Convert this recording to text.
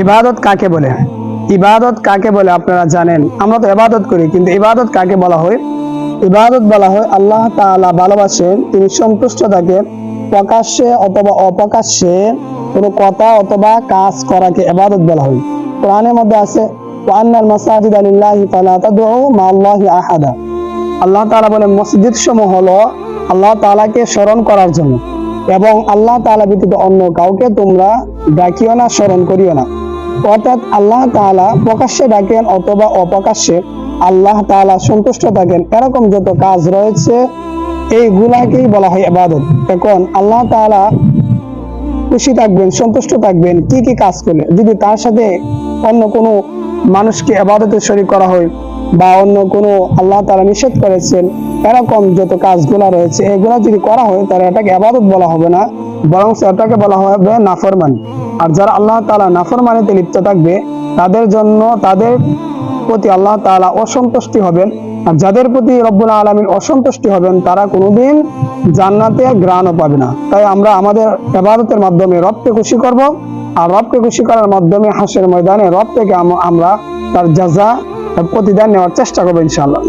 ইবাদত কাকে বলে? ইবাদত কাকে বলে আপনারা জানেন? আমরা তো ইবাদত করি, কিন্তু ইবাদত কাকে বলা হয়? ইবাদত বলা হয় আল্লাহ তাআলা ভালোবাসেন, তিনি সন্তুষ্ট থাকেন প্রকাশ্যে অথবা অপ্রকাশ্যে কোনো কথা অথবা কাজ করাকে ইবাদত বলা হয়। কোরআনের মধ্যে আছে ওয়ান্নাল মাসাজিদা লিল্লাহি ফালা তাদউ মাআল্লাহি আহাদা। আল্লাহ তাআলা বলেন মসজিদ সমূহ হলো আল্লাহ তাআলাকে স্মরণ করার জন্য, এবং আল্লাহ তাআলা ব্যতীত অন্য কাউকে তোমরা ডাকিও না, স্মরণ করিও না। অর্থাৎ আল্লাহ তাআলা প্রকাশ্যে ডাকেন অথবা অপ্রকাশ্যে আল্লাহ তাআলা সন্তুষ্ট থাকেন এরকম যত কাজ রয়েছে এইগুলাকেই বলা হয় ইবাদত। এখন আল্লাহ তাআলা খুশি থাকবেন, সন্তুষ্ট থাকবেন কি কি কাজ করলে? যদি তার সাথে অন্য কোনো মানুষকে ইবাদতে শরীক করা হয় বা অন্য কোনো আল্লাহ তাআলা নিষেধ করেছেন এরকম যত কাজগুলা রয়েছে এগুলা যদি করা হয় তাহলে এটাকে ইবাদত বলা হবে না, বরং এটাকে বলা হবে নাফরমানি। আর যারা আল্লাহ তাআলা নাফরমানিতে লিপ্ত থাকবে তাদের জন্য, তাদের প্রতি আল্লাহ তাআলা অসন্তুষ্টি হবেন। আর যাদের প্রতি রব্বুল আলামিন অসন্তুষ্টি হবেন তারা কোনোদিন জান্নাতে ঘ্রাণও পাবে না। তাই আমরা আমাদের ইবাদতের মাধ্যমে রবকে খুশি করব, আর রবকে খুশি করার মাধ্যমে হাসরের ময়দানে রব থেকে আমরা তার জাযা, প্রতিদান নেওয়ার চেষ্টা করবো ইনশাআল্লাহ।